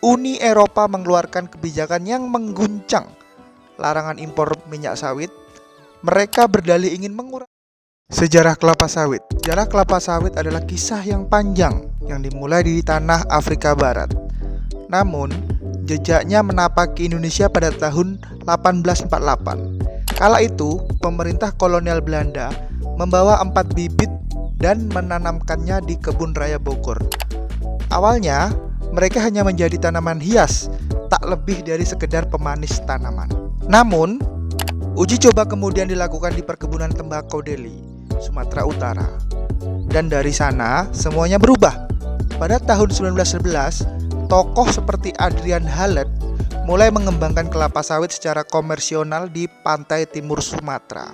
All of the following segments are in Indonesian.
Uni Eropa mengeluarkan kebijakan yang mengguncang larangan impor minyak sawit. Mereka berdalih ingin mengurangi sejarah kelapa sawit. Sejarah kelapa sawit adalah kisah yang panjang yang dimulai di tanah Afrika Barat. Namun, jejaknya menapaki Indonesia pada tahun 1848. Kala itu, pemerintah kolonial Belanda membawa 4 bibit dan menanamkannya di kebun raya Bogor. Awalnya, mereka hanya menjadi tanaman hias, tak lebih dari sekedar pemanis tanaman. Namun, uji coba kemudian dilakukan di perkebunan tembakau Deli, Sumatera Utara. Dan dari sana, semuanya berubah. Pada tahun 1911, tokoh seperti Adrian Halet mulai mengembangkan kelapa sawit secara komersional di pantai timur Sumatera.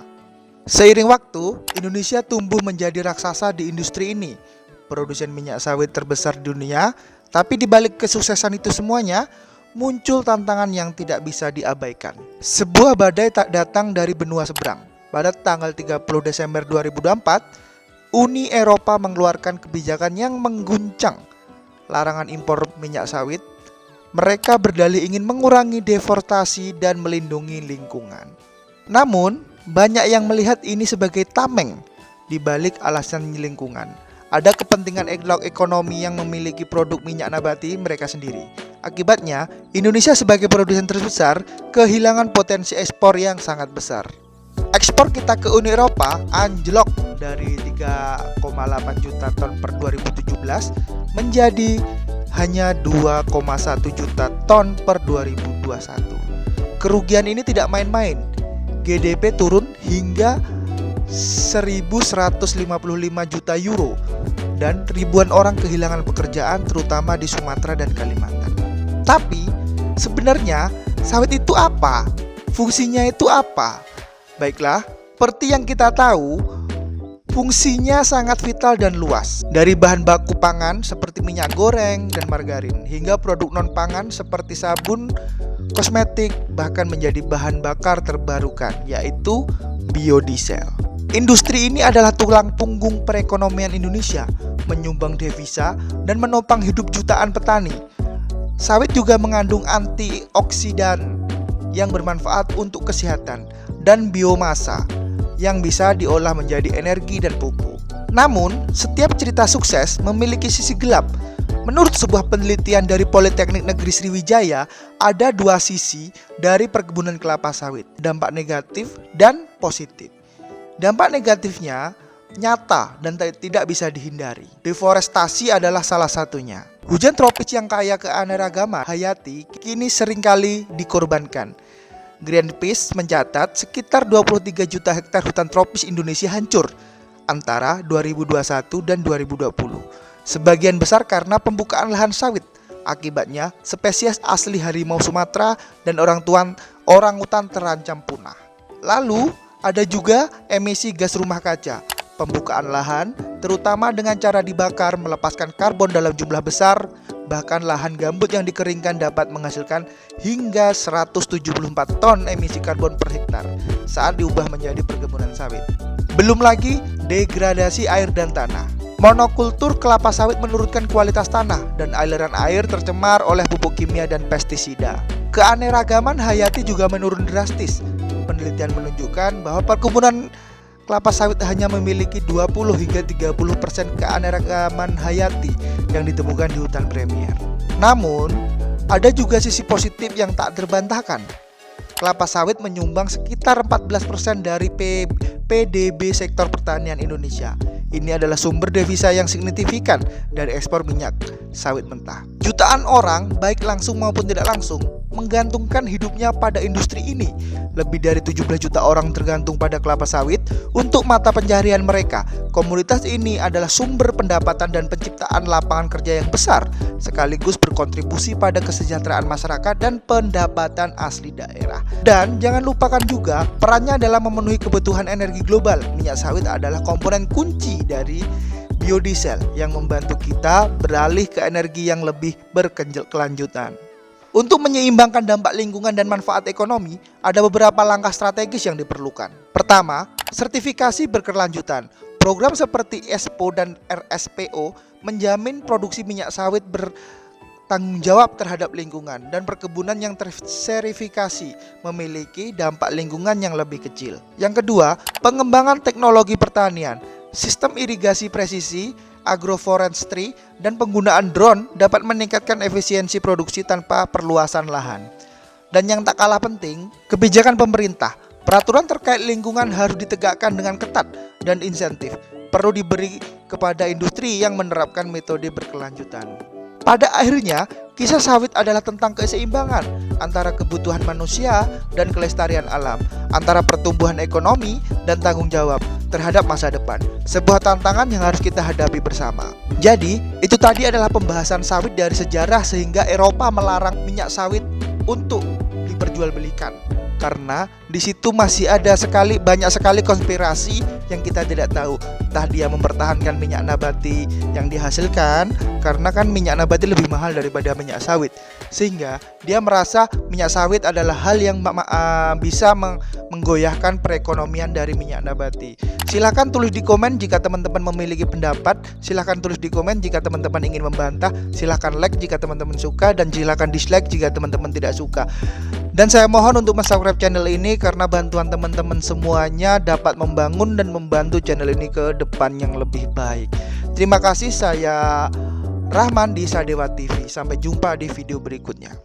Seiring waktu, Indonesia tumbuh menjadi raksasa di industri ini, produsen minyak sawit terbesar di dunia. Tapi di balik kesuksesan itu semuanya, muncul tantangan yang tidak bisa diabaikan. Sebuah badai tak datang dari benua seberang. Pada tanggal 30 Desember 2024, Uni Eropa mengeluarkan kebijakan yang mengguncang larangan impor minyak sawit. Mereka berdalih ingin mengurangi deforestasi dan melindungi lingkungan. Namun, banyak yang melihat ini sebagai tameng di balik alasan lingkungan. Ada kepentingan ekonomi yang memiliki produk minyak nabati mereka sendiri. Akibatnya, Indonesia sebagai produsen terbesar kehilangan potensi ekspor yang sangat besar. Ekspor kita ke Uni Eropa anjlok dari 3,8 juta ton per 2017 menjadi hanya 2,1 juta ton per 2021. Kerugian ini tidak main-main. GDP turun hingga 1.155 juta euro dan ribuan orang kehilangan pekerjaan terutama di Sumatera dan Kalimantan. Tapi sebenarnya sawit itu apa? Fungsinya itu apa? Baiklah, seperti yang kita tahu, fungsinya sangat vital dan luas. Dari bahan baku pangan seperti minyak goreng dan margarin hingga produk non-pangan seperti sabun, kosmetik, bahkan menjadi bahan bakar terbarukan yaitu biodiesel. Industri ini adalah tulang punggung perekonomian Indonesia, menyumbang devisa dan menopang hidup jutaan petani. Sawit juga mengandung antioksidan yang bermanfaat untuk kesehatan dan biomasa yang bisa diolah menjadi energi dan pupuk. Namun, setiap cerita sukses memiliki sisi gelap. Menurut sebuah penelitian dari Politeknik Negeri Sriwijaya, ada 2 sisi dari perkebunan kelapa sawit, dampak negatif dan positif. Dampak negatifnya nyata dan tidak bisa dihindari. Deforestasi adalah salah satunya. Hujan tropis yang kaya keanekaragaman hayati kini seringkali dikorbankan. Greenpeace mencatat sekitar 23 juta hektar hutan tropis Indonesia hancur antara 2021 dan 2020. Sebagian besar karena pembukaan lahan sawit. Akibatnya, spesies asli harimau Sumatera dan orangutan terancam punah. Lalu, ada juga emisi gas rumah kaca. Pembukaan lahan, terutama dengan cara dibakar melepaskan karbon dalam jumlah besar. Bahkan lahan gambut yang dikeringkan dapat menghasilkan hingga 174 ton emisi karbon per hektar saat diubah menjadi perkebunan sawit. Belum lagi degradasi air dan tanah. Monokultur kelapa sawit menurunkan kualitas tanah dan aliran air tercemar oleh pupuk kimia dan pestisida. Keanekaragaman hayati juga menurun drastis. Penelitian menunjukkan bahwa perkebunan kelapa sawit hanya memiliki 20 hingga 30% keanekaragaman hayati yang ditemukan di hutan premier. Namun, ada juga sisi positif yang tak terbantahkan. Kelapa sawit menyumbang sekitar 14% dari PDB sektor pertanian Indonesia. Ini adalah sumber devisa yang signifikan dari ekspor minyak sawit mentah. Jutaan orang, baik langsung maupun tidak langsung, menggantungkan hidupnya pada industri ini. Lebih dari 17 juta orang tergantung pada kelapa sawit untuk mata pencaharian mereka. Komoditas ini adalah sumber pendapatan dan penciptaan lapangan kerja yang besar, sekaligus berkontribusi pada kesejahteraan masyarakat dan pendapatan asli daerah. Dan jangan lupakan juga perannya dalam memenuhi kebutuhan energi global. Minyak sawit adalah komponen kunci dari biodiesel yang membantu kita beralih ke energi yang lebih berkelanjutan. Untuk menyeimbangkan dampak lingkungan dan manfaat ekonomi, ada beberapa langkah strategis yang diperlukan. Pertama, sertifikasi berkelanjutan. Program seperti ESPO dan RSPO menjamin produksi minyak sawit tanggung jawab terhadap lingkungan, dan perkebunan yang terverifikasi memiliki dampak lingkungan yang lebih kecil. Yang kedua, pengembangan teknologi pertanian. Sistem irigasi presisi, agroforestry, dan penggunaan drone dapat meningkatkan efisiensi produksi tanpa perluasan lahan. Dan yang tak kalah penting, kebijakan pemerintah. Peraturan terkait lingkungan harus ditegakkan dengan ketat dan insentif perlu diberi kepada industri yang menerapkan metode berkelanjutan. Pada akhirnya, kisah sawit adalah tentang keseimbangan antara kebutuhan manusia dan kelestarian alam, antara pertumbuhan ekonomi dan tanggung jawab terhadap masa depan. Sebuah tantangan yang harus kita hadapi bersama. Jadi, itu tadi adalah pembahasan sawit dari sejarah sehingga Eropa melarang minyak sawit untuk diperjualbelikan. Karena di situ masih ada banyak sekali konspirasi yang kita tidak tahu. Entah dia mempertahankan minyak nabati yang dihasilkan, karena kan minyak nabati lebih mahal daripada minyak sawit, sehingga dia merasa minyak sawit adalah hal yang bisa menggoyahkan perekonomian dari minyak nabati. Silahkan tulis di komen jika teman-teman memiliki pendapat. Silahkan tulis di komen jika teman-teman ingin membantah. Silahkan like jika teman-teman suka, dan silahkan dislike jika teman-teman tidak suka. Dan saya mohon untuk subscribe channel ini karena bantuan teman-teman semuanya dapat membangun dan membantu channel ini ke depan yang lebih baik. Terima kasih, saya Rahman di Sadewa TV. Sampai jumpa di video berikutnya.